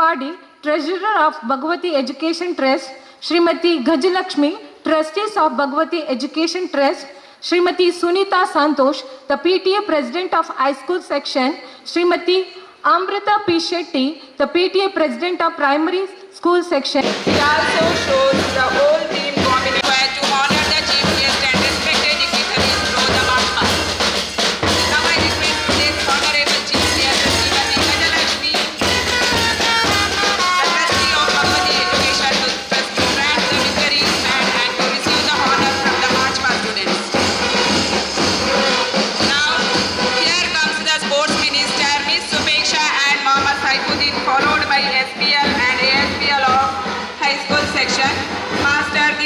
Tripathi, Treasurer of Bhagavati Education Trust, Srimati Gajalakshmi, Trustees of Bhagavati Education Trust, Srimati Sunita Santosh, the PTA President of High School Section, Srimati Amrita P. Shetty, the PTA President of Primary School Section. It also shows the whole team combination to honor the chief guest and respected dignitaries through the march past. Now I request today's honorable chief guest, Srimati Gajalakshmi, the trustee of Bhagavati Education Trust, to grant the victory band and to receive the honor from the march past students. Now, here comes the sports minister, Miss Supeksha and Mohammad Saifuddin, followed by SPL and ASPL of High School Section, Master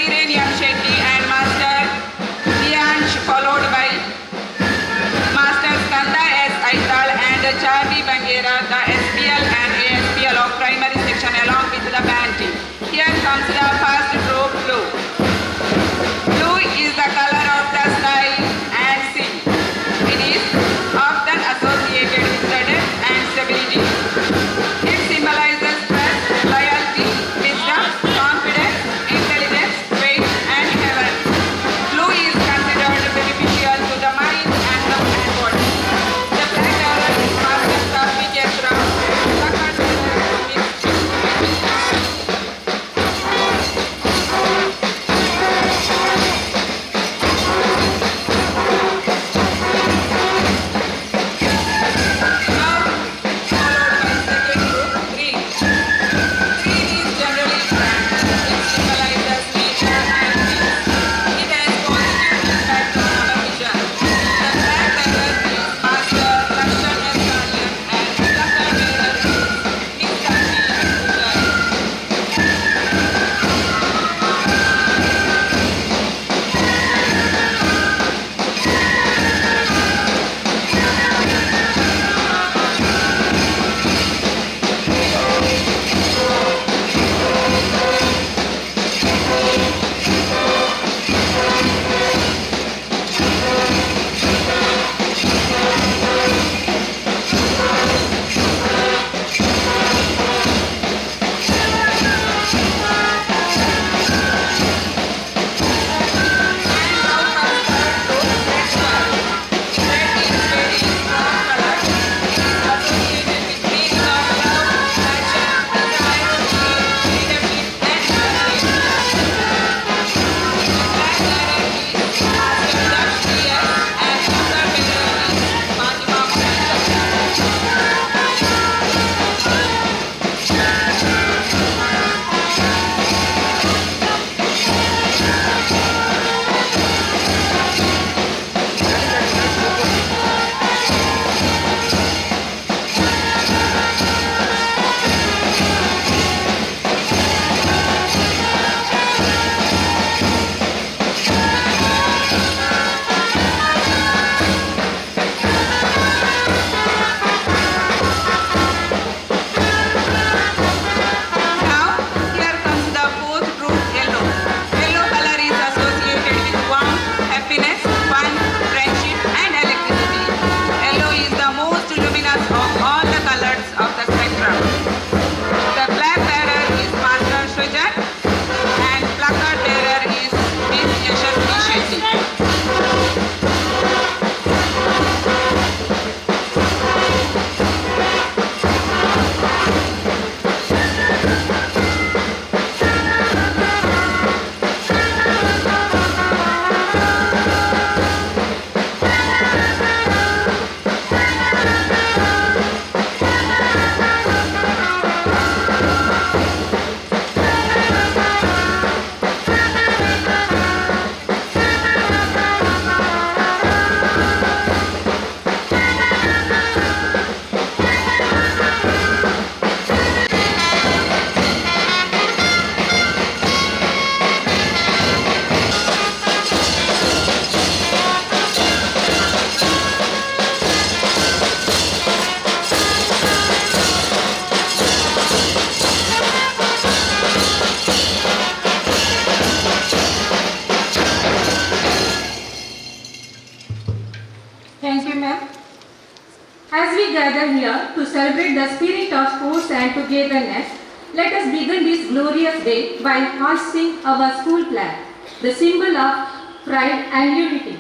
As we gather here to celebrate the spirit of sports and togetherness, let us begin this glorious day by hoisting our school flag, the symbol of pride and unity.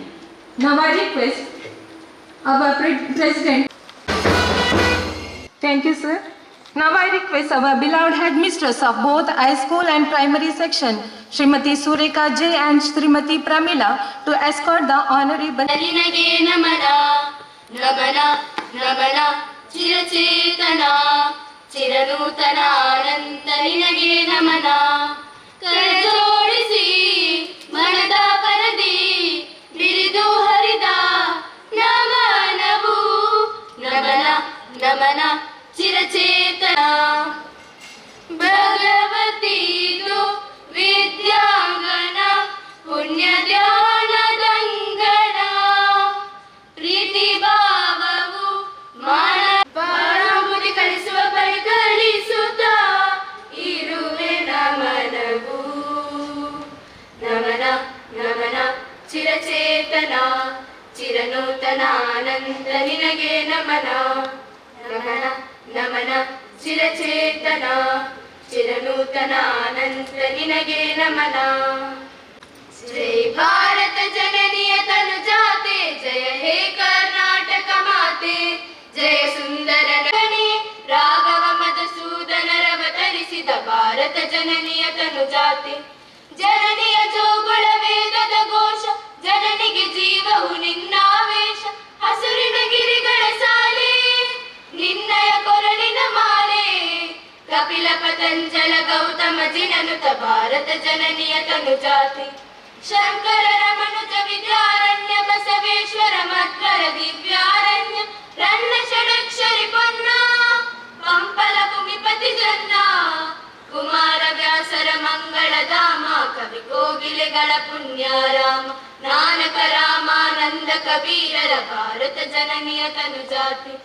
Now I request our President. Thank you, sir. Now I request our beloved headmistress of both high school and primary section, Srimati Sureka J and Srimati Pramila, to escort the honorable. ನಿನಗೆ ನಮನ ನಮನ ನಮನ ಚಿರಚೇತನ ಚಿರನೂತನ ಅನಂತ ನಿನಗೆ ನಮನ ಕರಜೋಡಿಸಿ ಮನದ ಪರದಿ ಬಿರಿದು ಹರಿದ ನಮನವು ನಮನ ನಮನ ಚಿರಚೇತನ ಭಗವತಿದು ವಿದ್ಯಾಂಗನ ಪುಣ್ಯ ಧ್ಯಾನದಂಗಣ ಪ್ರೀತಿ ಭಾವವು ಮಾನವಬುದ್ಧಿ ಕಲಿಸುವ ಬಳಿ ಕಲಿಸುತ್ತ ಇರುವೆ ನಮನವು ನಮನ ನಮನ ಚಿರಚೇತನ ಚಿರನೂತನ ಅನಂತ ನಿನಗೆ ನಮನ ನಮನ ನಮನ ಚಿರಚೇತನ ಚಿರನೂತನ ಅನಂತ ನಿನಗೆ ನಮನ ಜೈ ಭಾರತ ಜನನಿಯ ತನು ಜಾತೆ ಜಯ ಹೇ ಕರ್ನಾಟಕ ಮಾತೆ ಜಯ ಸುಂದರ ನಗಣಿ ರಾಘವ ಮಧುಸೂದನರವತರಿಸಿದ ಭಾರತ ಜನನಿಯ ತನು ಜಾತೆ ಜನನಿಯ ಜೋಗುಳ ವೇದದ ಘೋಷ ಜನನಿಗೆ ಜೀವವು ನಿನ್ನಾವೇಶ ಹಸುರಿನ ಗಿರಿಗಳ ಸಾಲೆ ನಿನ್ನಯ ಕೊರಳಿನ ಮಾಲೆ ಕಪಿಲ ಪತಂಜಲ ಗೌತಮ ಜಿನನುತ ಭಾರತ ಜನನಿಯ ತನು ಜಾತೆ ಶಂಕರ ರಮನುಜ ವಿದ್ಯಾರಣ್ಯ ಬಸವೇಶ್ವರ ಮಧ್ವರ ದಿವ್ಯಾರಣ್ಯ ರನ್ನ ಷಡಕ್ಷರಿ ಪೊನ್ನ ಪಂಪಲ ಭೂಮಿಪತಿ ಜನ್ನ ಕುಮಾರ ವ್ಯಾಸರ ಮಂಗಳ ಧಾಮ ಕವಿ ಕೋಗಿಲೆಗಳ ಪುಣ್ಯಾರಾಮ ನಾನಕ ರಾಮಾನಂದ ಕಬೀರರ ಭಾರತ ಜನನಿಯ ತನು ಜಾತಿ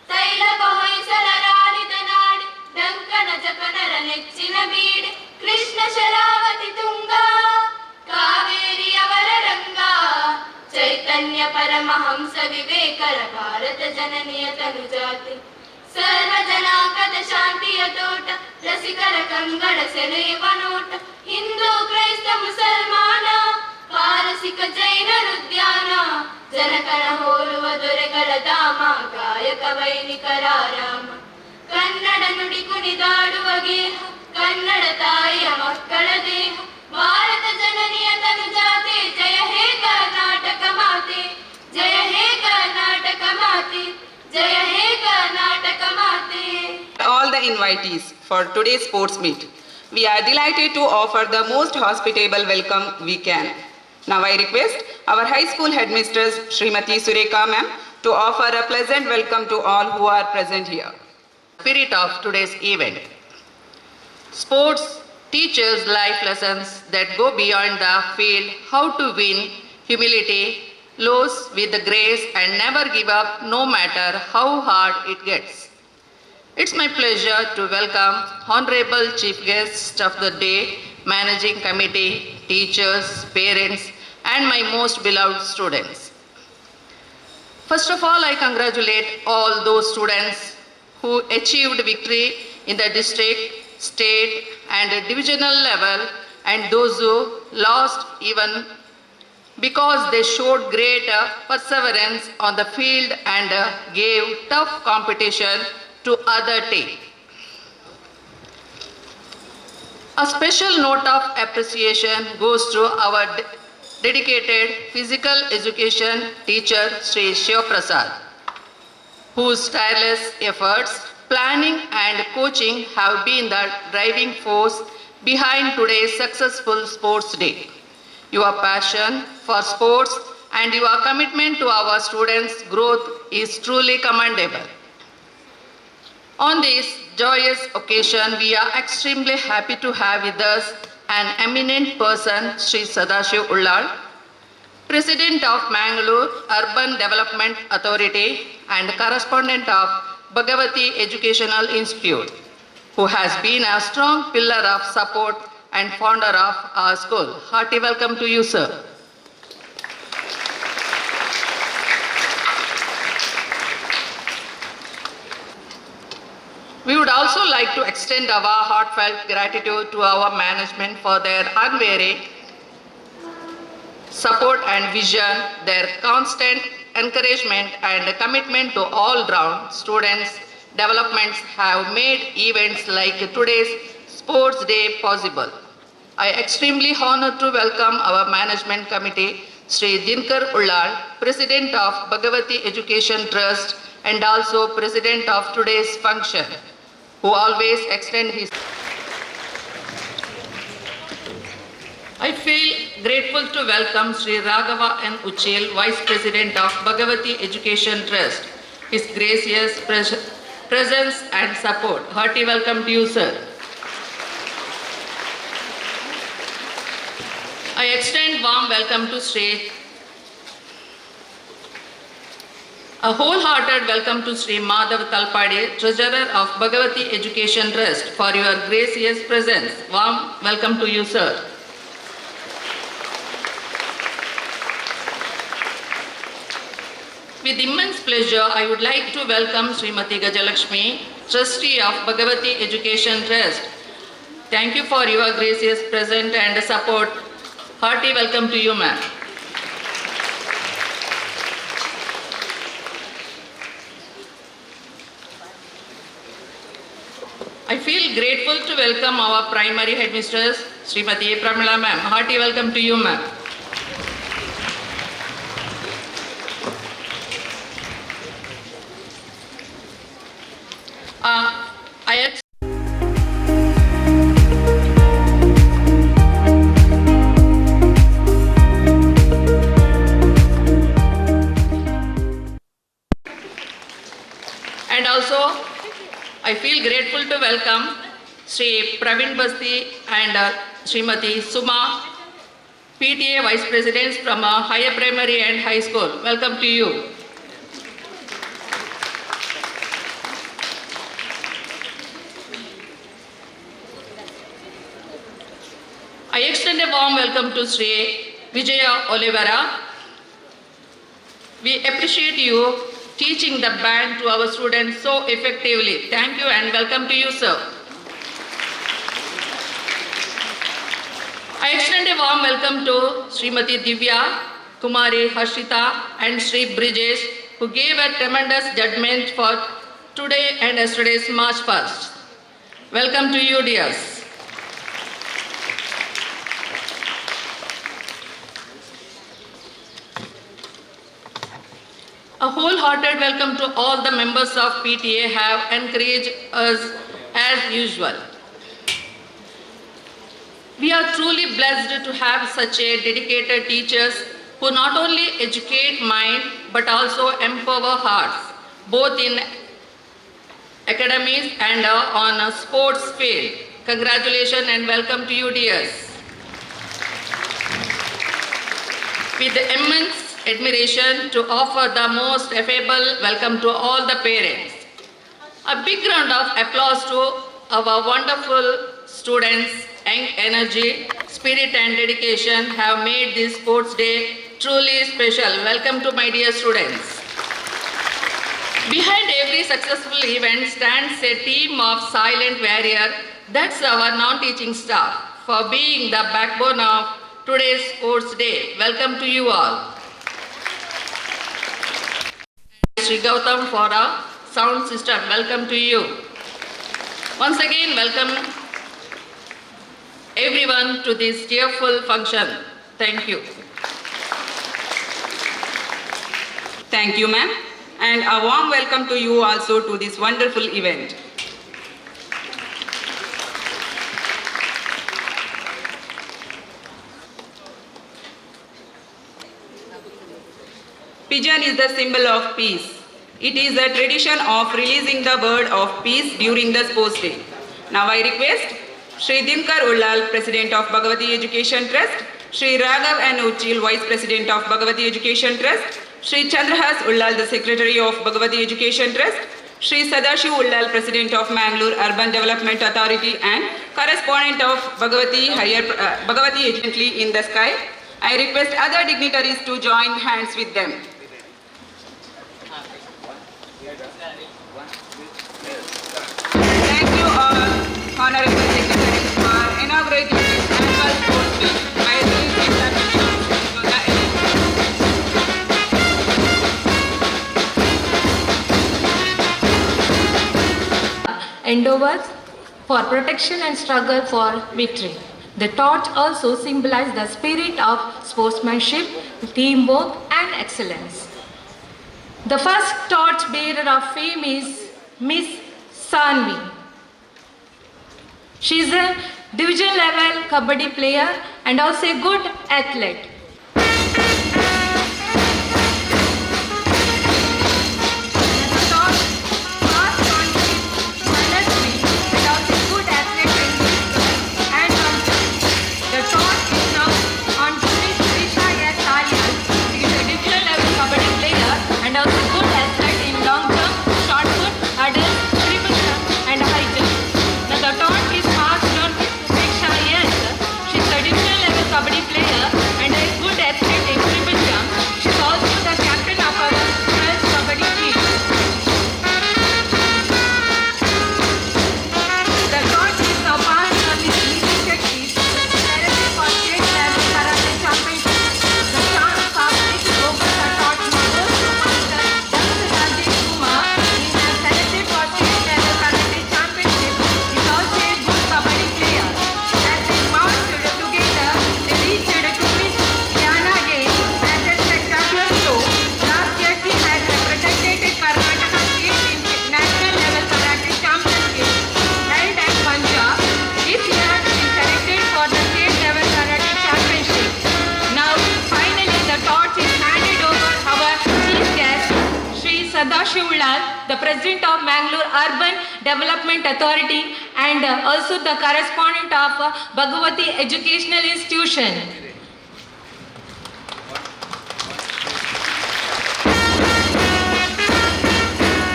ತೈಲ ಹೊಯ್ಸಲ ರಾಳಿದ ನಾಡಿ ಡಂಕನ ಜಪನರ ನೆಚ್ಚಿನ ಬೀಡೆ ಕೃಷ್ಣ ಶರಾವತಿ ತುಂಗ ಕಾವೇರಿಯವರ ರಂಗ ಚೈತನ್ಯ ಪರಮಹಂಸ ವಿವೇಕರ ಭಾರತ ಜನನಿಯ ತನು ಜಾತಿ ಸರ್ವ ಜನಾಂಗದ ಶಾಂತಿಯ ತೋಟ ರಸಿಕರ ಕಂಗಳ ಸೆಳೆಯುವ ನೋಟ ಹಿಂದೂ ಕ್ರೈಸ್ತ ಮುಸಲ್ಮಾನ ಪಾರಸಿಕ ಜೈನರ ಉದ್ಯಾನ ಜನಕನ ಹೋಲುವ ದೊರೆಗಳ ಧಾಮ ಗಾಯಕ ವೈನಿಕರ ಆರಾಮ ಕನ್ನಡ ನುಡಿ ಕುಣಿದಾಡುವ ಗೇಹ ಕನ್ನಡ ತಾಯಿಯ ಮಕ್ಕಳ ದೇಹ ಭಾರತ ಜನನಿಯ ತನು ಜಾತೆ ಜಯ ಹೇ ಕರ್ನಾಟಕ ಮಾತೆ ಜಯ ಹೇ ಕರ್ನಾಟಕ ಮಾತೆ ಜಯ ಹೇ ಕರ್ನಾಟಕ ಮಾತೆ. All the invitees for today's sports meet. We are delighted to offer the most hospitable welcome we can. Now I request our high school headmistress Srimati Sureka ma'am to offer a pleasant welcome to all who are present here. Spirit of today's event. Sports teaches life lessons that go beyond the field, how to win, humility, lose with grace and never give up no matter how hard it gets. It's my pleasure to welcome Honorable Chief Guest of the Day, Managing Committee, teachers, parents and my most beloved students. First of all, I congratulate all those students who achieved victory in the district, state and divisional level and those who lost even because they showed great perseverance on the field and gave tough competition to other team. A special note of appreciation goes to our dedicated physical education teacher Sri Shiv Prasad, whose tireless efforts, planning and coaching have been the driving force behind today's successful sports day. Your passion for sports and your commitment to our students' growth is truly commendable. On this joyous occasion, we are extremely happy to have with us an eminent person, Sri Sadashiv Ullal, President of Mangalore Urban Development Authority and correspondent of Bhagavati Educational Institute, who has been a strong pillar of support and founder of our school. Hearty welcome to you, sir. also like to extend our heartfelt gratitude to our management for their unwavering support and vision, their constant encouragement and commitment to all-round students' developments have made events like today's Sports Day possible. I extremely honored to welcome our management committee, Sri Dinkar Ullal, President of Bhagavati Education Trust and also President of today's function, who always extend his. I feel grateful to welcome Sri Raghava N. Uchil, Vice President of Bhagavati Education Trust, his gracious presence and support. Hearty welcome to you, sir. I extend warm welcome to Sri. A wholehearted welcome to Sri Madhav Talpade, Treasurer of Bhagavati Education Trust, for your gracious presence. Warm welcome to you, sir. With immense pleasure, I would like to welcome Srimati Gajalakshmi, Trustee of Bhagavati Education Trust. Thank you for your gracious presence and support. Hearty welcome to you, ma'am. I feel grateful to welcome our primary headmistress, Srimati Pramila ma'am. Hearty welcome to you, ma'am. And also, I feel grateful to welcome Sri Praveen Basti and Srimati Suma, PTA Vice Presidents from Higher Primary and High School. Welcome to you. I extend a warm welcome to Sri Vijaya Olivera. We appreciate you teaching the band to our students so effectively. Thank you and welcome to you, sir. I extend a warm welcome to Srimati Divya, Kumari Harshita and Sri Brijesh, who gave a tremendous judgment for today and yesterday's March 1st. Welcome to you, dears. A wholehearted welcome to all the members of PTA have encouraged us as usual. We are truly blessed to have such a dedicated teachers who not only educate mind but also empower hearts, both in academies and on a sports field. Congratulations and welcome to you, dears. With immense admiration to offer the most affable welcome to all the parents. A big round of applause to our wonderful students. Young energy, spirit and dedication have made this sports day truly special. Welcome to my dear students. Behind every successful event stands a team of silent warriors. That's our non-teaching staff for being the backbone of today's sports day. Welcome to you all. Sri Gautam for our sound system. Welcome to you. Once again, welcome everyone to this cheerful function. Thank you. Thank you, ma'am. And a warm welcome to you also to this wonderful event. Pigeon is the symbol of peace. It is a tradition of releasing the bird of peace during the sports day. Now I request Sri Dinkar Ullal, President of Bhagavati Education Trust, Sri Raghav N. Uchil, Vice President of Bhagavati Education Trust, Sri Chandrahas Ullal, the Secretary of Bhagavati Education Trust, Sri Sadashiv Ullal, President of Mangalore Urban Development Authority and correspondent of Bhagavati Education in the Sky. I request other dignitaries to join hands with them. Thank you. Honorable Secretary for inaugurating this annual sports week. I will give the microphone to the endeavors for protection and struggle for victory. The torch also symbolizes the spirit of sportsmanship, teamwork, and excellence. The first torch bearer of fame is Miss Sanvi. She is a division level kabaddi player and also a good athlete. Sadashivulal, the President of Mangalore Urban Development Authority and also the correspondent of Bhagavati Educational Institution.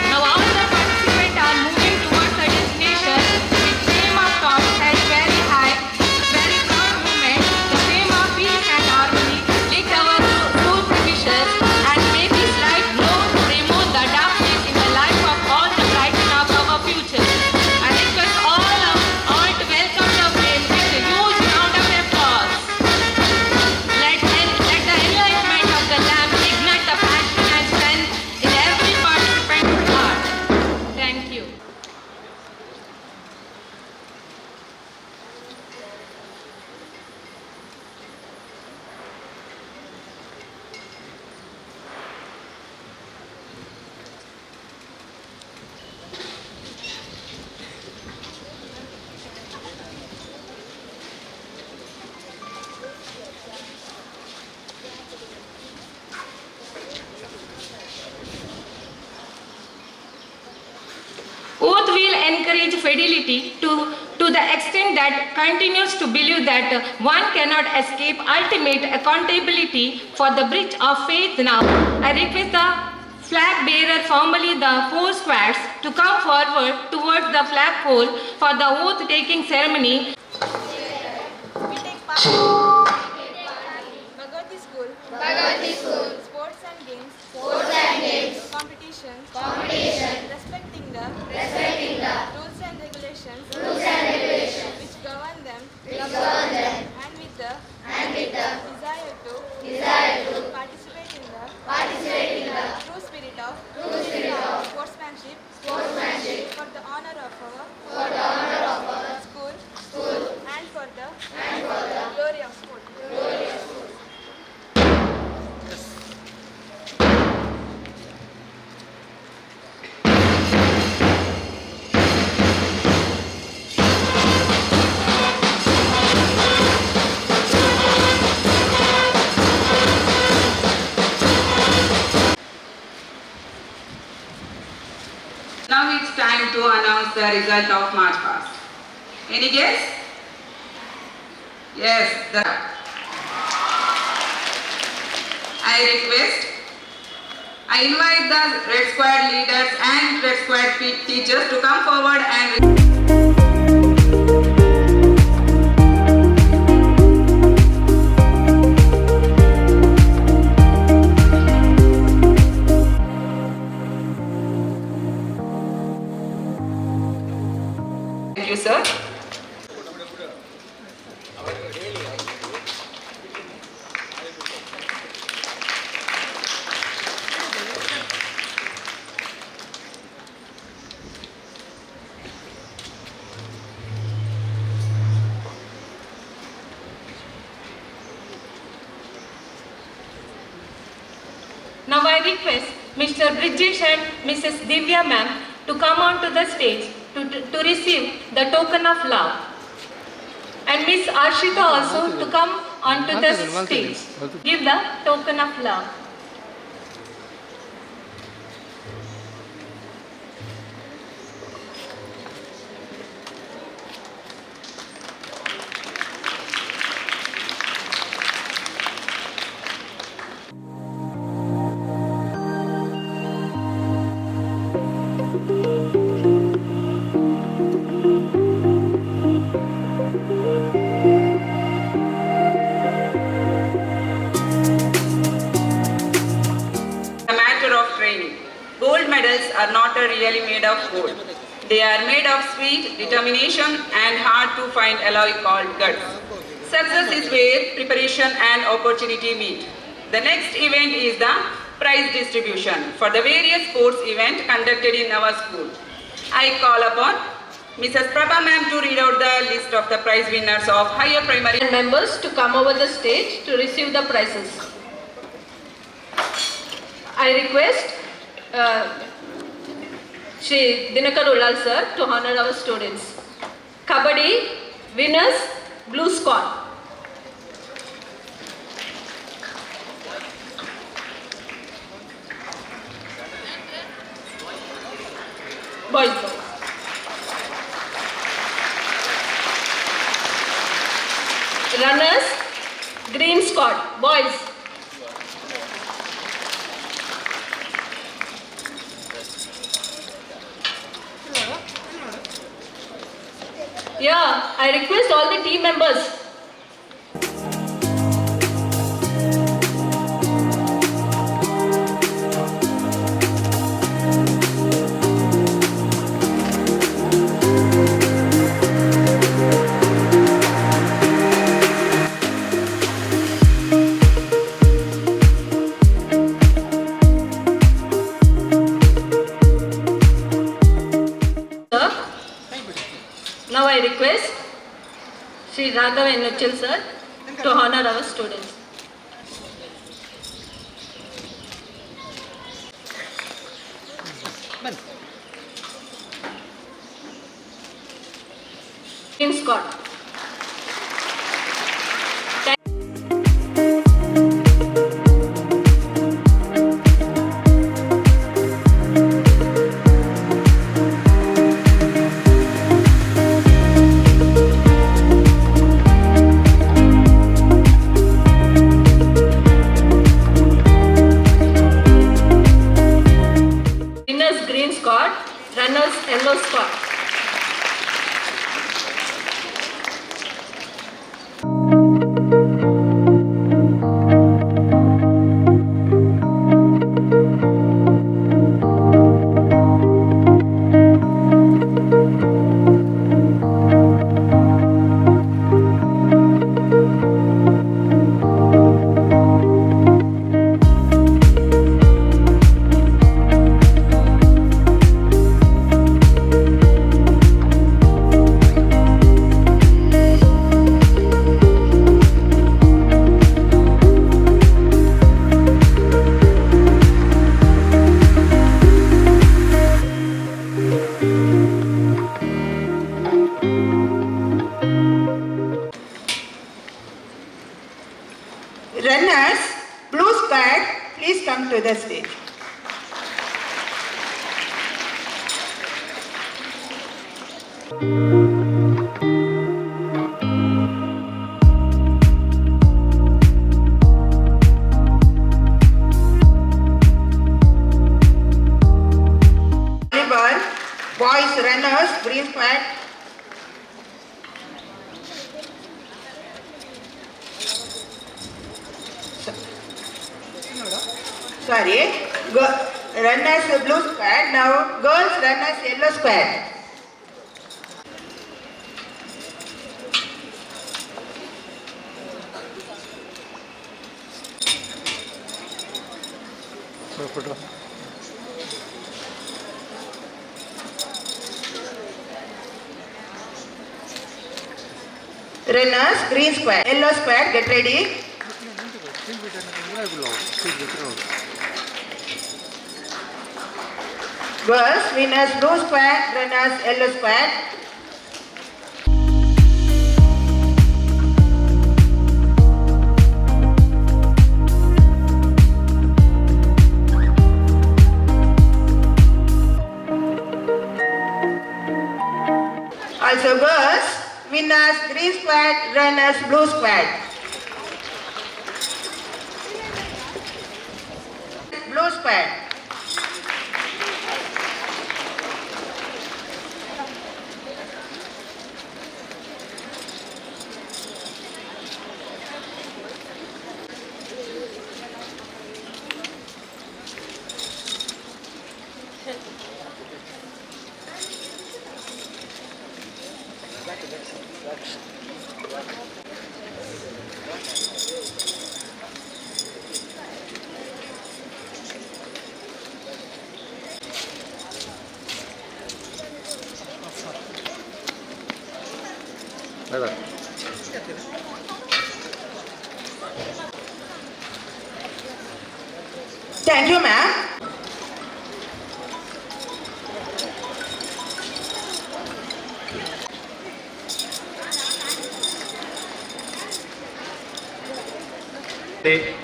Now all the participants are moving towards the destination with flame of thought held very high, very proud moment, the flame of peace and harmony, lit our school premises and make this light glow to remove the darkness in the life of all the brighten of our future. I request all to welcome the flame with a huge round of applause. Let the enlightenment of the lamp ignite the passion and strength in every participant's heart. Thank you. Oath will encourage fidelity to the extent that continues to believe that one cannot escape ultimate accountability for the breach of faith. Now, I request the flag bearer, formally the 4 squads, to come forward towards the flagpole for the oath taking ceremony. We take part in Bhagavati School, Sports and Games, Competitions, respecting the rules and regulations, which govern them, and with the desire to participate in the true spirit of sportsmanship for the honor of our school and for the glory of sport. Now it's time to announce the result of March Past. Any guess? Yes, I invite the Red Squad leaders and Red Squad teachers to come forward and Thank you, sir. Now I request Mr. Bridgesh and Mrs. Divya ma'am to come on to the stage to receive the token of love. And Miss Arshita also to come onto the stage. Give the token of love. A matter of training. Gold medals are not really made of gold. They are made of sweet determination and hard to find alloy called guts. Success is where preparation and opportunity meet. The next event is the prize distribution for the various sports events conducted in our school. I call upon Mrs. Prabha ma'am to read out the list of the prize winners of higher primary Members to come over the stage to receive the prizes. I request Shri Dinakar Ullal sir to honor our students. Kabaddi winners, blue squad. Boys. Runners, green squad, boys. Yeah, I request all the team members. Now I request Sri Raghav Ennuchil sir to honor our students. In Scott. Winners green squad, runners yellow squad. Runners, blue squad, please come to the stage. Volleyball, boys runners, green squad. Sorry, runners blue squad, now girls runners yellow squad. Runners green squad, yellow squad, get ready. Girls, winners blue squad, runners yellow squad. Also girls, winners green squad, runners blue squad. Blue squad. Thank you, ma'am.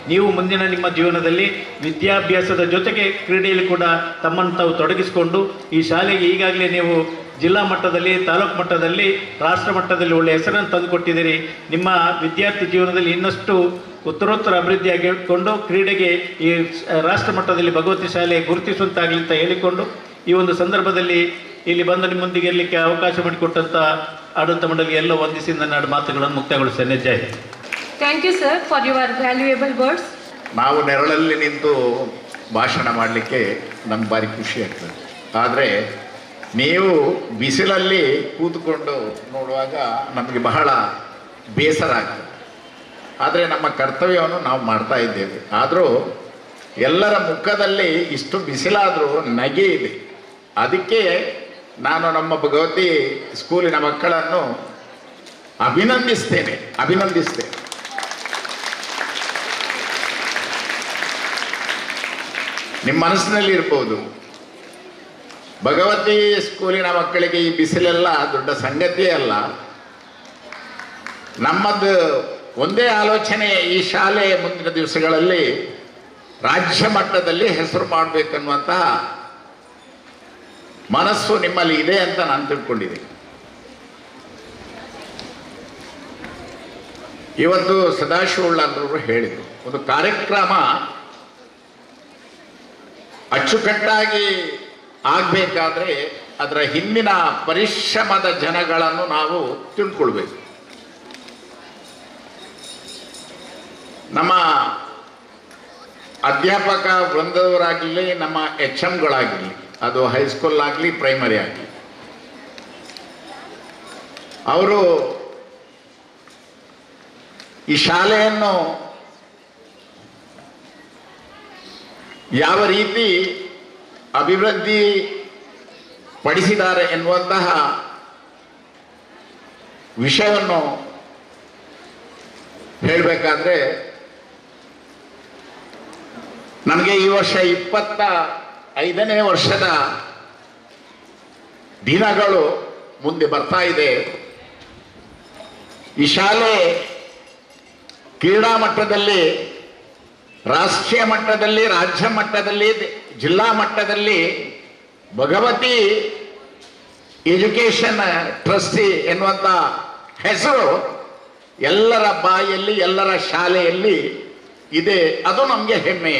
ನೀವು ಮುಂದಿನ ನಿಮ್ಮ ಜೀವನದಲ್ಲಿ ವಿದ್ಯಾಭ್ಯಾಸದ ಜೊತೆಗೆ ಕ್ರೀಡೆಯಲ್ಲಿ ಕೂಡ ತಮ್ಮನ್ನು ತಾವು ತೊಡಗಿಸಿಕೊಂಡು ಈ ಶಾಲೆಗೆ ಈಗಾಗಲೇ ನೀವು ಜಿಲ್ಲಾ ಮಟ್ಟದಲ್ಲಿ, ತಾಲೂಕು ಮಟ್ಟದಲ್ಲಿ, ರಾಷ್ಟ್ರ ಮಟ್ಟದಲ್ಲಿ ಒಳ್ಳೆಯ ಹೆಸರನ್ನು ತಂದುಕೊಟ್ಟಿದ್ದೀರಿ. ನಿಮ್ಮ ವಿದ್ಯಾರ್ಥಿ ಜೀವನದಲ್ಲಿ ಇನ್ನಷ್ಟು ಉತ್ತರೋತ್ತರ ಅಭಿವೃದ್ಧಿಯಾಗಿಕೊಂಡು ಕ್ರೀಡೆಗೆ ಈ ರಾಷ್ಟ್ರ ಮಟ್ಟದಲ್ಲಿ ಭಗವತಿ ಶಾಲೆ ಗುರುತಿಸುವಂತಾಗಲಿ ಅಂತ ಹೇಳಿಕೊಂಡು ಈ ಒಂದು ಸಂದರ್ಭದಲ್ಲಿ ಇಲ್ಲಿ ಬಂದು ನಿಮ್ಮೊಂದಿಗೆ ಇರಲಿಕ್ಕೆ ಅವಕಾಶ ಮಾಡಿಕೊಟ್ಟಂಥ ಆಡಳಿತ ಮಂಡಳಿ ಎಲ್ಲ ವಂದಿಸಿ ನನ್ನ ಮಾತುಗಳನ್ನು ಮುಕ್ತಾಯಗೊಳಿಸ್ತೇನೆ. ಜೈ Hind. Thank you, sir, for your valuable words. ನಾವು ನೆರಳಲ್ಲಿ ನಿಂತು ಭಾಷಣ ಮಾಡಲಿಕ್ಕೆ ನಮ್ಗೆ ಭಾರಿ ಖುಷಿ ಆಗ್ತದೆ. ಆದರೆ ನೀವು ಬಿಸಿಲಲ್ಲಿ ಕೂತ್ಕೊಂಡು ನೋಡುವಾಗ ನಮಗೆ ಬಹಳ ಬೇಸರ ಆಗ್ತದೆ. ಆದರೆ ನಮ್ಮ ಕರ್ತವ್ಯವನ್ನು ನಾವು ಮಾಡ್ತಾ ಇದ್ದೇವೆ. ಆದರೂ ಎಲ್ಲರ ಮುಖದಲ್ಲಿ ಇಷ್ಟು ಬಿಸಿಲಾದರೂ ನಗೆ ಇದೆ. ಅದಕ್ಕೆ ನಾನು ನಮ್ಮ ಭಗವತಿ ಸ್ಕೂಲಿನ ಮಕ್ಕಳನ್ನು ಅಭಿನಂದಿಸ್ತೇನೆ. ನಿಮ್ಮ ಮನಸ್ಸಿನಲ್ಲಿ ಇರ್ಬೋದು, ಭಗವತಿ ಸ್ಕೂಲಿನ ಮಕ್ಕಳಿಗೆ ಈ ಬಿಸಿಲೆಲ್ಲ ದೊಡ್ಡ ಸಂಗತಿಯೇ ಅಲ್ಲ. ನಮ್ಮದು ಒಂದೇ ಆಲೋಚನೆ, ಈ ಶಾಲೆ ಮುಂದಿನ ದಿವಸಗಳಲ್ಲಿ ರಾಜ್ಯ ಮಟ್ಟದಲ್ಲಿ ಹೆಸರು ಮಾಡಬೇಕನ್ನುವಂತಹ ಮನಸ್ಸು ನಿಮ್ಮಲ್ಲಿ ಇದೆ ಅಂತ ನಾನು ತಿಳ್ಕೊಂಡಿದ್ದೀನಿ. ಇವತ್ತು ಸದಾಶಿವಳ್ಳರವರು ಹೇಳಿದರು, ಒಂದು ಕಾರ್ಯಕ್ರಮ ಅಚ್ಚುಕಟ್ಟಾಗಿ ಆಗಬೇಕಾದ್ರೆ ಅದರ ಹಿಂದಿನ ಪರಿಶ್ರಮದ ಜನಗಳನ್ನು ನಾವು ತಿಳ್ಕೊಳ್ಬೇಕು. ನಮ್ಮ ಅಧ್ಯಾಪಕ ವೃಂದದವರಾಗಲಿ, ನಮ್ಮ HMಗಳಾಗಲಿ, ಅದು ಹೈಸ್ಕೂಲ್ ಆಗಲಿ, ಪ್ರೈಮರಿ ಆಗಲಿ, ಅವರು ಈ ಶಾಲೆಯನ್ನು ಯಾವ ರೀತಿ ಅಭಿವೃದ್ಧಿ ಪಡಿಸಿದ್ದಾರೆ ಎನ್ನುವಂತಹ ವಿಷಯವನ್ನು ಹೇಳಬೇಕಾದ್ರೆ ನಮಗೆ ಈ ವರ್ಷ 25ನೇ ವರ್ಷದ ದಿನಗಳು ಮುಂದೆ ಬರ್ತಾ ಇದೆ. ಈ ಶಾಲೆ ಕ್ರೀಡಾ ಮಟ್ಟದಲ್ಲಿ, ರಾಷ್ಟ್ರೀಯ ಮಟ್ಟದಲ್ಲಿ, ರಾಜ್ಯ ಮಟ್ಟದಲ್ಲಿ, ಜಿಲ್ಲಾ ಮಟ್ಟದಲ್ಲಿ ಭಗವತಿ ಎಜುಕೇಷನ್ ಟ್ರಸ್ಟಿ ಎನ್ನುವಂಥ ಹೆಸರು ಎಲ್ಲರ ಬಾಯಲ್ಲಿ, ಎಲ್ಲರ ಶಾಲೆಯಲ್ಲಿ ಇದೆ. ಅದು ನಮಗೆ ಹೆಮ್ಮೆ.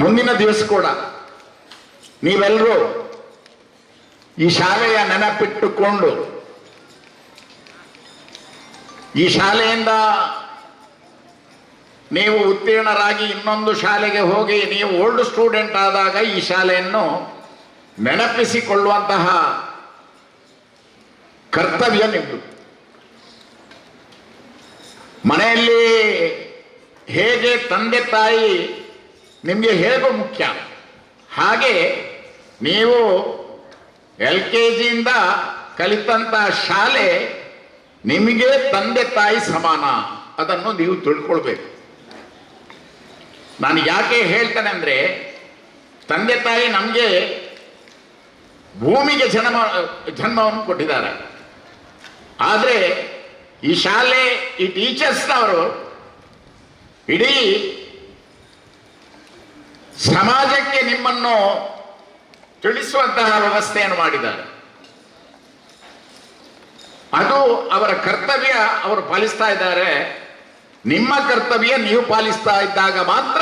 ಮುಂದಿನ ದಿವಸ ಕೂಡ ನೀವೆಲ್ಲರೂ ಈ ಶಾಲೆಯ ನೆನಪಿಟ್ಟುಕೊಂಡು ಈ ಶಾಲೆಯಿಂದ ನೀವು ಉತ್ತೀರ್ಣರಾಗಿ ಇನ್ನೊಂದು ಶಾಲೆಗೆ ಹೋಗಿ ನೀವು ಓಲ್ಡ್ ಸ್ಟೂಡೆಂಟ್ ಆದಾಗ ಈ ಶಾಲೆಯನ್ನು ನೆನಪಿಸಿಕೊಳ್ಳುವಂತಹ ಕರ್ತವ್ಯ ನಿಮ್ಮದು. ಮನೆಯಲ್ಲಿ ಹೇಗೆ ತಂದೆ ತಾಯಿ ನಿಮಗೆ ಹೇಗೋ ಮುಖ್ಯ, ಹಾಗೆ ನೀವು LKGಯಿಂದ ಕಲಿತಂಥ ಶಾಲೆ ನಿಮಗೆ ತಂದೆ ತಾಯಿ ಸಮಾನ. ಅದನ್ನು ನೀವು ತಿಳ್ಕೊಳ್ಬೇಕು. ನಾನು ಯಾಕೆ ಹೇಳ್ತೇನೆ ಅಂದರೆ, ತಂದೆ ತಾಯಿ ನಮಗೆ ಭೂಮಿಗೆ ಜನ್ಮವನ್ನು ಕೊಟ್ಟಿದ್ದಾರೆ. ಆದರೆ ಈ ಶಾಲೆ, ಈ ಟೀಚರ್ಸ್ನವರು ಇಡೀ ಸಮಾಜಕ್ಕೆ ನಿಮ್ಮನ್ನು ತಿಳಿಸುವಂತಹ ವ್ಯವಸ್ಥೆಯನ್ನು ಮಾಡಿದ್ದಾರೆ. ಅದು ಅವರ ಕರ್ತವ್ಯ, ಅವರು ಪಾಲಿಸ್ತಾ ಇದ್ದಾರೆ. ನಿಮ್ಮ ಕರ್ತವ್ಯ ನೀವು ಪಾಲಿಸ್ತಾ ಇದ್ದಾಗ ಮಾತ್ರ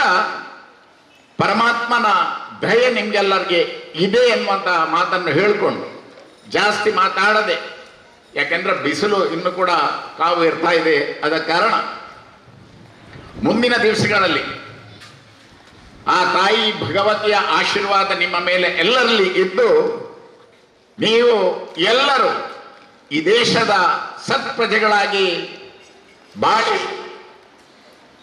ಪರಮಾತ್ಮನ ದಯೆ ನಿಮ್ಗೆಲ್ಲರಿಗೆ ಇದೆ ಎನ್ನುವಂತಹ ಮಾತನ್ನು ಹೇಳಿಕೊಂಡು ಜಾಸ್ತಿ ಮಾತಾಡದೆ, ಯಾಕೆಂದ್ರೆ ಬಿಸಿಲು ಇನ್ನು ಕೂಡ ಕಾವು ಇರ್ತಾ ಇದೆ. ಅದ ಕಾರಣ ಮುಂದಿನ ದಿವಸಗಳಲ್ಲಿ ಆ ತಾಯಿ ಭಗವತಿಯ ಆಶೀರ್ವಾದ ನಿಮ್ಮ ಮೇಲೆ ಎಲ್ಲರಲ್ಲಿ ಇದ್ದು ನೀವು ಎಲ್ಲರೂ ಈ ದೇಶದ ಸತ್ಪ್ರಜೆಗಳಾಗಿ ಬಾಳಿ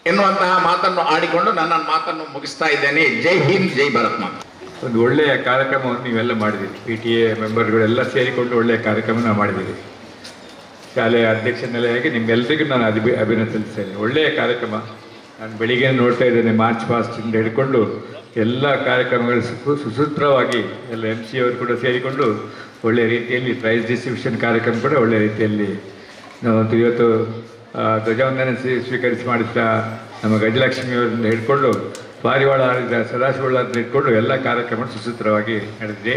ಎನ್ನುವಂತಹ ಮಾತನ್ನು ಆಡಿಕೊಂಡು ನನ್ನ ಮಾತನ್ನು ಮುಗಿಸ್ತಾ ಇದ್ದೇನೆ. ಜೈ ಹಿಂದ್, ಜೈ ಭಾರತ್ ಮಾತಾ. ಒಂದು ಒಳ್ಳೆಯ ಕಾರ್ಯಕ್ರಮವನ್ನು ನೀವೆಲ್ಲ ಮಾಡಿದ್ದೀರಿ. PTA ಮೆಂಬರ್ಗಳೆಲ್ಲ ಸೇರಿಕೊಂಡು ಒಳ್ಳೆಯ ಕಾರ್ಯಕ್ರಮ ನಾವು ಮಾಡಿದ್ದೀರಿ. ಶಾಲೆಯ ಅಧ್ಯಕ್ಷನೆಲೆಯಾಗಿ ನಿಮ್ಗೆಲ್ಲರಿಗೂ ನಾನು ಅಭಿನಂದಿಸ್ತೇನೆ. ಒಳ್ಳೆಯ ಕಾರ್ಯಕ್ರಮ. ನಾನು ಬೆಳಿಗ್ಗೆ ನೋಡ್ತಾ ಇದ್ದೇನೆ, ಮಾರ್ಚ್ ಪಾಸ್ಟಿಂದ ಹಿಡ್ಕೊಂಡು ಎಲ್ಲ ಕಾರ್ಯಕ್ರಮಗಳು ಸುಸೂತ್ರವಾಗಿ ಎಲ್ಲ MC ಅವರು ಕೂಡ ಸೇರಿಕೊಂಡು ಒಳ್ಳೆಯ ರೀತಿಯಲ್ಲಿ ಪ್ರೈಸ್ ಡಿಸ್ಟ್ರಿಬ್ಯೂಷನ್ ಕಾರ್ಯಕ್ರಮ ಕೂಡ ಒಳ್ಳೆಯ ರೀತಿಯಲ್ಲಿ ನಾವಂತೂ ಇವತ್ತು ಧ್ವಜವಂದನೆ ಸ್ವೀಕರಿಸಿ ಮಾಡಿದ ನಮ್ಮ ಗಜಲಕ್ಷ್ಮಿಯವರನ್ನು ಹಿಡ್ಕೊಂಡು ಪಾರಿವಾಳ ಆಡಿದ ಸದಾಶಿವಳನ್ನು ಹಿಡ್ಕೊಂಡು ಎಲ್ಲ ಕಾರ್ಯಕ್ರಮ ಸುಸೂತ್ರವಾಗಿ ನಡೆದಿದೆ.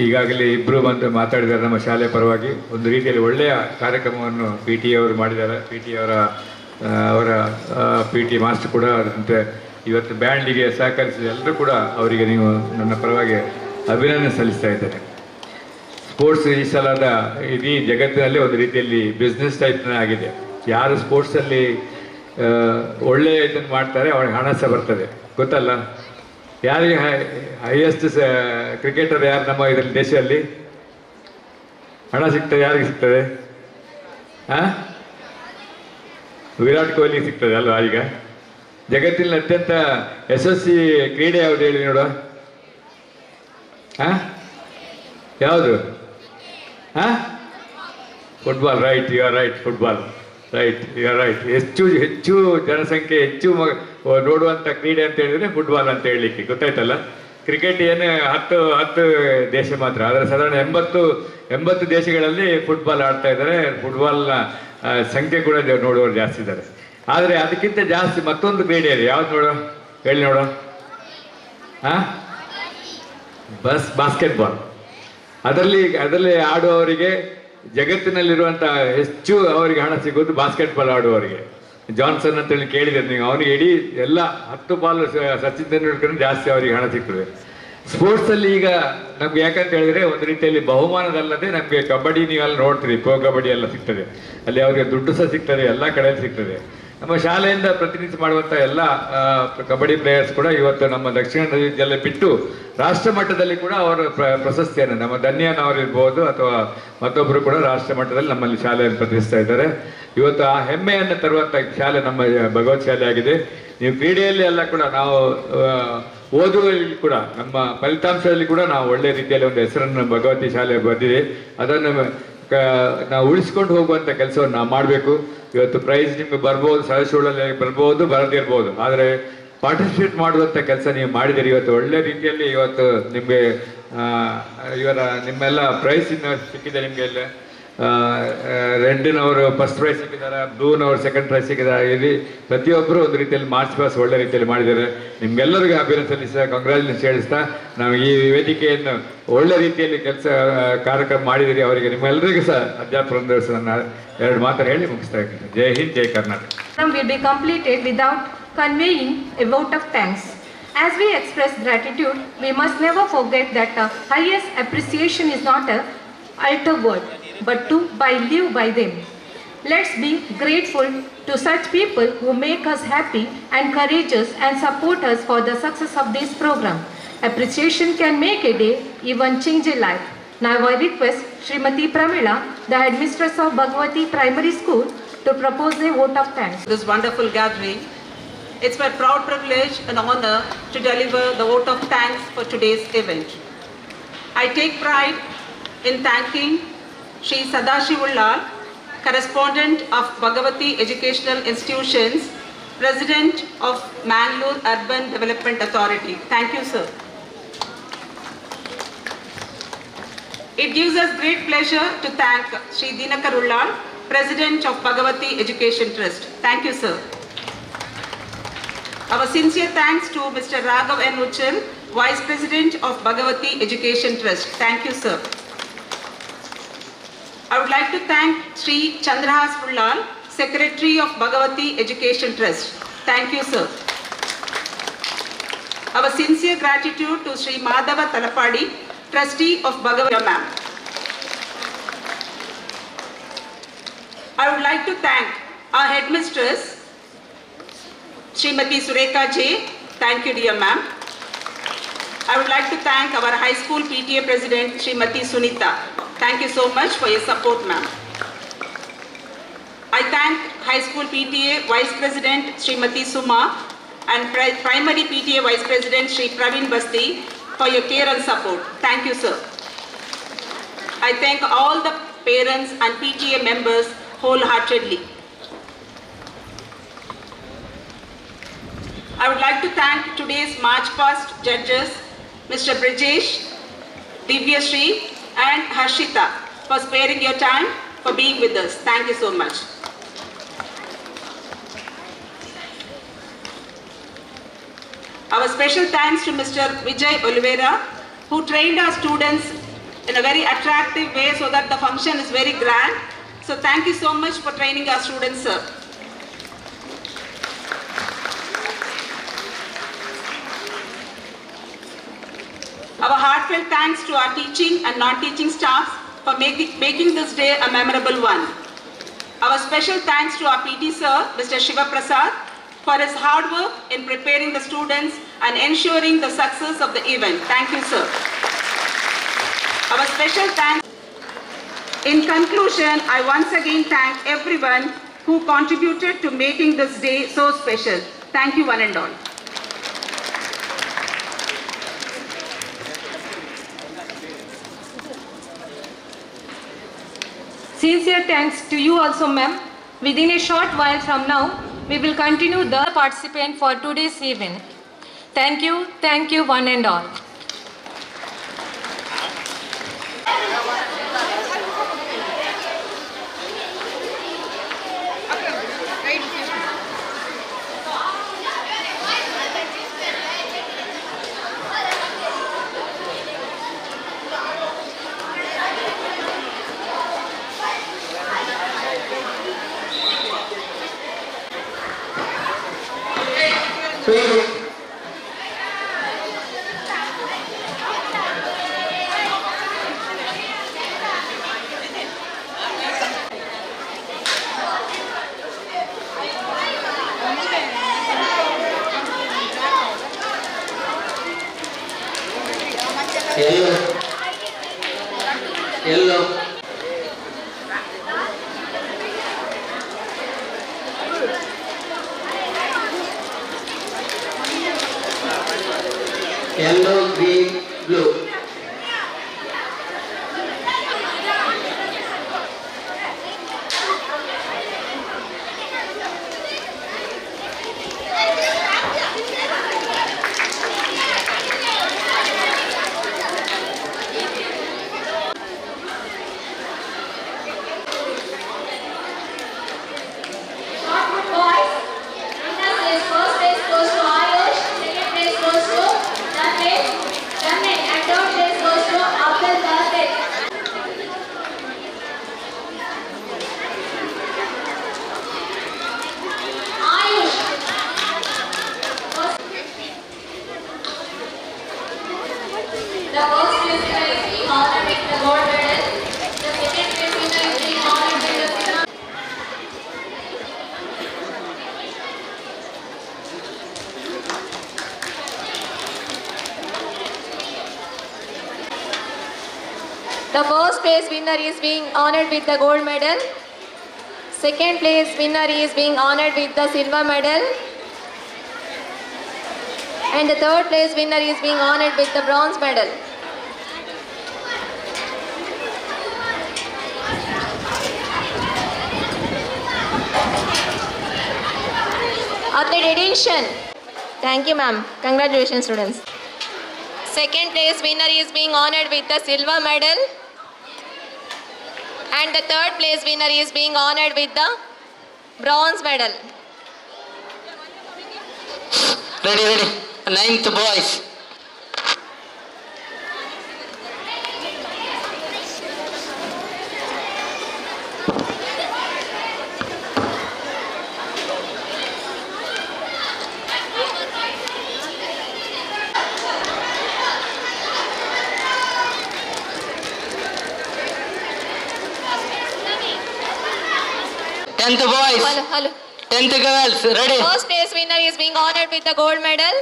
ಈಗಾಗಲೇ ಇಬ್ಬರು ಬಂದು ಮಾತಾಡಿದ್ದಾರೆ ನಮ್ಮ ಶಾಲೆ ಪರವಾಗಿ. ಒಂದು ರೀತಿಯಲ್ಲಿ ಒಳ್ಳೆಯ ಕಾರ್ಯಕ್ರಮವನ್ನು PTA ಅವರು ಮಾಡಿದ್ದಾರೆ. ಅವರ PT ಮಾಸ್ಟರ್ ಕೂಡ ಅದರಂತೆ ಇವತ್ತು ಬ್ಯಾಂಡಿಗೆ ಸಹಕರಿಸಿದ ಎಲ್ಲರೂ ಕೂಡ ಅವರಿಗೆ ನೀವು ನನ್ನ ಪರವಾಗಿ ಅಭಿನಂದನೆ ಸಲ್ಲಿಸ್ತಾ ಇದ್ದೇನೆ. ಸ್ಪೋರ್ಟ್ಸ್ ಈ ಸಲದ ಇಡೀ ಜಗತ್ತಿನಲ್ಲಿ ಒಂದು ರೀತಿಯಲ್ಲಿ ಬಿಸ್ನೆಸ್ ಟೈಪ್ನೇ ಆಗಿದೆ. ಯಾರು ಸ್ಪೋರ್ಟ್ಸಲ್ಲಿ ಒಳ್ಳೆಯ ಇದನ್ನು ಮಾಡ್ತಾರೆ ಅವ್ರಿಗೆ ಹಣ ಸಹ ಬರ್ತದೆ, ಗೊತ್ತಲ್ಲ? ಯಾರಿಗೆ ಹೈಯೆಸ್ಟ್ ಕ್ರಿಕೆಟರ್ ಯಾರು ನಮ್ಮ ಇದರಲ್ಲಿ ದೇಶದಲ್ಲಿ ಹಣ ಸಿಗ್ತದೆ? ಯಾರಿಗೆ ಸಿಗ್ತದೆ? ವಿರಾಟ್ ಕೊಹ್ಲಿ ಸಿಗ್ತದೆ ಅಲ್ವಾ? ಈಗ ಜಗತ್ತಿನ ಅತ್ಯಂತ ಯಶಸ್ವಿ ಕ್ರೀಡೆ ಯಾವುದು ಹೇಳಿ ನೋಡುವ? ಯಾವುದು? Football. Right, you are right. Football, right, you are right. ಹೆಚ್ಚು ಜನಸಂಖ್ಯೆ, ಹೆಚ್ಚು ನೋಡುವಂಥ ಕ್ರೀಡೆ ಅಂತ ಹೇಳಿದ್ರೆ ಫುಟ್ಬಾಲ್ ಅಂತ ಹೇಳಲಿಕ್ಕೆ ಗೊತ್ತಾಯ್ತಲ್ಲ. ಕ್ರಿಕೆಟ್ ಏನು 10 ದೇಶ ಮಾತ್ರ, ಆದರೆ ಸಾಧಾರಣ 80 ದೇಶಗಳಲ್ಲಿ ಫುಟ್ಬಾಲ್ ಆಡ್ತಾ ಇದ್ದಾರೆ. ಫುಟ್ಬಾಲ್ನ ಸಂಖ್ಯೆ ಕೂಡ ನೋಡುವವರು ಜಾಸ್ತಿ ಇದ್ದಾರೆ. ಆದರೆ ಅದಕ್ಕಿಂತ ಜಾಸ್ತಿ ಮತ್ತೊಂದು ಕ್ರೀಡೆ ಇದೆ. ಯಾವ್ದು ನೋಡೋ ಹೇಳಿ ನೋಡೋ? ಬಾಸ್ಕೆಟ್ಬಾಲ್. ಅದರಲ್ಲಿ ಆಡುವವರಿಗೆ ಜಗತ್ತಿನಲ್ಲಿರುವಂಥ ಹೆಚ್ಚು ಅವರಿಗೆ ಹಣ ಸಿಗೋದು ಬಾಸ್ಕೆಟ್ಬಾಲ್ ಆಡುವವರಿಗೆ. ಜಾನ್ಸನ್ ಅಂತೇಳಿ ಕೇಳಿದ್ರೆ ನೀವು, ಅವನಿಗೆ ಇಡೀ ಎಲ್ಲ 10 ಬಾಲ್ ಸಚಿನ್ ತೆಂಡೂಲ್ಕರ್ ಜಾಸ್ತಿ ಅವರಿಗೆ ಹಣ ಸಿಗ್ತದೆ. ಸ್ಪೋರ್ಟ್ಸಲ್ಲಿ ಈಗ ನಮ್ಗೆ ಯಾಕಂತ ಹೇಳಿದ್ರೆ ಒಂದು ರೀತಿಯಲ್ಲಿ ಬಹುಮಾನದಲ್ಲದೆ ನಮಗೆ ಕಬಡ್ಡಿ ನೀವೆಲ್ಲ ನೋಡ್ತೀರಿ, ಪ್ರೋ ಕಬಡ್ಡಿ ಎಲ್ಲ ಸಿಗ್ತದೆ, ಅಲ್ಲಿ ಅವರಿಗೆ ದುಡ್ಡು ಸಹ ಸಿಗ್ತದೆ, ಎಲ್ಲ ಕಡೆಯಲ್ಲಿ ಸಿಗ್ತದೆ. ನಮ್ಮ ಶಾಲೆಯಿಂದ ಪ್ರತಿನಿಧಿ ಮಾಡುವಂಥ ಎಲ್ಲ ಕಬಡ್ಡಿ ಪ್ಲೇಯರ್ಸ್ ಕೂಡ ಇವತ್ತು ನಮ್ಮ ದಕ್ಷಿಣ ಜಿಲ್ಲೆ ಬಿಟ್ಟು ರಾಷ್ಟ್ರ ಮಟ್ಟದಲ್ಲಿ ಕೂಡ ಅವರ ಪ್ರಶಸ್ತಿಯನ್ನು, ನಮ್ಮ ಧನ್ಯನವರಿರ್ಬೋದು ಅಥವಾ ಮತ್ತೊಬ್ಬರು ಕೂಡ ರಾಷ್ಟ್ರ ಮಟ್ಟದಲ್ಲಿ ನಮ್ಮಲ್ಲಿ ಶಾಲೆಯನ್ನು ಪ್ರತಿನಿಧಿಸ್ತಾ ಇದ್ದಾರೆ. ಇವತ್ತು ಆ ಹೆಮ್ಮೆಯನ್ನು ತರುವಂಥ ಶಾಲೆ ನಮ್ಮ ಭಗವತ್ ಶಾಲೆ ಆಗಿದೆ. ನೀವು ಕ್ರೀಡೆಯಲ್ಲಿ ಎಲ್ಲ ಕೂಡ ನಾವು ಓದುವಲ್ಲಿ ಕೂಡ ನಮ್ಮ ಫಲಿತಾಂಶದಲ್ಲಿ ಕೂಡ ನಾವು ಒಳ್ಳೆಯ ರೀತಿಯಲ್ಲಿ ಒಂದು ಹೆಸರನ್ನು ಭಗವತಿ ಶಾಲೆ ಬಂದಿದೆ. ಅದನ್ನು ನಾವು ಉಳಿಸ್ಕೊಂಡು ಹೋಗುವಂಥ ಕೆಲಸವನ್ನು ನಾವು ಮಾಡಬೇಕು. ಇವತ್ತು ಪ್ರೈಸ್ ನಿಮಗೆ ಬರ್ಬೋದು, ಸಹಶೋಳಲ್ಲಿ ಬರ್ಬೋದು, ಬರದಿರ್ಬೋದು, ಆದರೆ ಪಾರ್ಟಿಸಿಪೇಟ್ ಮಾಡುವಂಥ ಕೆಲಸ ನೀವು ಮಾಡಿದ್ದೀರಿ. ಇವತ್ತು ಒಳ್ಳೆ ರೀತಿಯಲ್ಲಿ ಇವತ್ತು ನಿಮಗೆ ನಿಮ್ಮೆಲ್ಲ ಪ್ರೈಸ್ ಇನ್ನು ಸಿಕ್ಕಿದೆ. ನಿಮಗೆ ಎಲ್ಲ ರೆಡ್ನವರು ಫಸ್ಟ್ ಪ್ರೈಸ್ ಸಿಕ್ಕಿದ್ದಾರೆ, ಬ್ಲೂನವರು ಸೆಕೆಂಡ್ ಪ್ರೈಸ್ ಸಿಕ್ಕಿದ್ದಾರೆ. ಇಲ್ಲಿ ಪ್ರತಿಯೊಬ್ಬರು ಒಂದು ರೀತಿಯಲ್ಲಿ ಮಾರ್ಚ್ ಪಾಸ್ ಒಳ್ಳೆ ರೀತಿಯಲ್ಲಿ ಮಾಡಿದ್ದಾರೆ. ನಿಮ್ಗೆಲ್ಲರಿಗೂ ಅಭಿನಂದನೆ ಸಲ್ಲಿಸ್ತಾ, ಕಂಗ್ರ್ಯಾಚುಲೇಷನ್ ಹೇಳಿಸ್ತಾ, ನಾವು ಈ ವೇದಿಕೆಯನ್ನು ಒಳ್ಳೆ ರೀತಿಯಲ್ಲಿ ಕಾರ್ಯಕ್ರಮ ಮಾಡಿದ್ದೀರಿ. ಅವರಿಗೆ ನಿಮ್ಮೆಲ್ಲರಿಗೂ ಸಹ ಅಧ್ಯಾಪಕರಿಂದ ನನ್ನ 2 ಮಾತನ್ನು ಹೇಳಿ ಮುಗಿಸ್ತಾ ಇದ್ದೀನಿ. ಜೈ ಹಿಂದ್, ಜೈ Karnataka. Will be completed without conveying a vote of thanks. As we express gratitude, we must never forget that the highest appreciation is not a utter word, but to live by them. Let's be grateful to such people who make us happy and courageous and support us for the success of this program. Appreciation can make a day, even change a life. Now I request Srimati Pramila, the headmistress of Bhagwati Primary School, to propose a vote of thanks. This wonderful gathering. It's my proud privilege and honor to deliver the vote of thanks for today's event. I take pride in thanking Shri Sadashivulal, correspondent of Bhagavati Educational Institutions, President of Mangalore Urban Development Authority. Thank you, sir. It gives us great pleasure to thank Sri Dinakar Ullan, President of Bhagavati Education Trust. Thank you, sir. Our sincere thanks to Mr. Raghav N. Uchal, Vice President of Bhagavati Education Trust. Thank you, sir. I would like to thank Sri Chandrahas Ullan, Secretary of Bhagavati Education Trust. Thank you, sir. Our sincere gratitude to Sri Madhava Talapadi, Trustee of Bhagavati Ma'am. I would like to thank our headmistress, Srimati Sureka J. Thank you, dear ma'am. I would like to thank our high school PTA President, Srimati Sunita. Thank you so much for your support, ma'am. I thank high school PTA Vice President, Srimati Suma, and Primary PTA Vice President, Sri Praveen Basti, for your care and support. Thank you, sir. I thank all the parents and PTA members wholeheartedly. I would like to thank today's March Past judges, Mr. Brijesh, Divya Shri, and Harshita, for sparing your time for being with us. Thank you so much. Our special thanks to Mr. Vijay Oliveira, who trained our students in a very attractive way so that the function is very grand. So thank you so much for training our students, sir. Our heartfelt thanks to our teaching and non-teaching staffs for making this day a memorable one. Our special thanks to our PT sir, Mr. Shiva Prasad, for his hard work in preparing the students and ensuring the success of the event. Thank you, sir. Our special thanks. In conclusion, I once again thank everyone who contributed to making this day so special. Thank you, one and all. Sincere thanks to you also, ma'am. Within a short while from now, we will continue the participant for today's event. Thank you one and all. Yellow. Yellow, green, blue. The first place winner is being honored with the gold medal. Second place winner is being honored with the silver medal. And the third place winner is being honored with the bronze medal. Athlete addition. Thank you, ma'am. Congratulations, students. Second place winner is being honored with the silver medal. And the third place winner is being honored with the bronze medal. Ready, ready. 9th boys. Tenth boys. Hello. 10th girls. Ready. First place winner is being honored with the gold medal.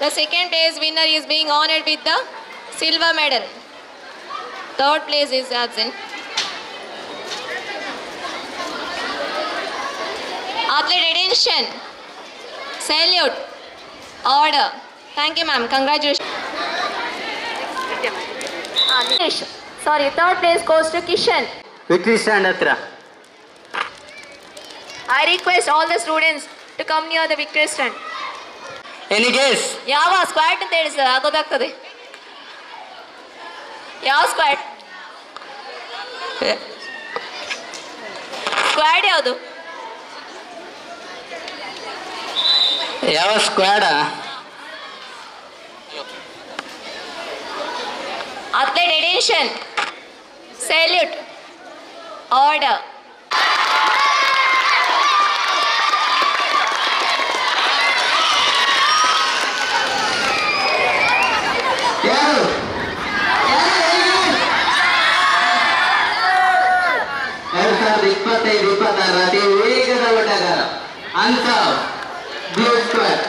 The second place winner is being honored with the silver medal. Third place is absent. Athlete attention. Salute. Order. Thank you, ma'am. Congratulations. Sorry, third place goes to Kishan. Victory stand hatra. I request all the students to come near the victory stand. Any guess? ಯಾವ squad ಅಂತ ಹೇಳಿ sir ಗೊತ್ತಾಗ್ತದೆ. ಯಾವ squad? Squad ಯಾವುದು? ಯಾವ squad? Athlete attention. Salute. Order. ಯಾರು? 2025-26 ಅತಿ ವೇಗದ ಓಟಗಾರ ಅನ್ಸಾವ್ ಬ್ಲೂ ಸ್ಕ್ವಾಡ್.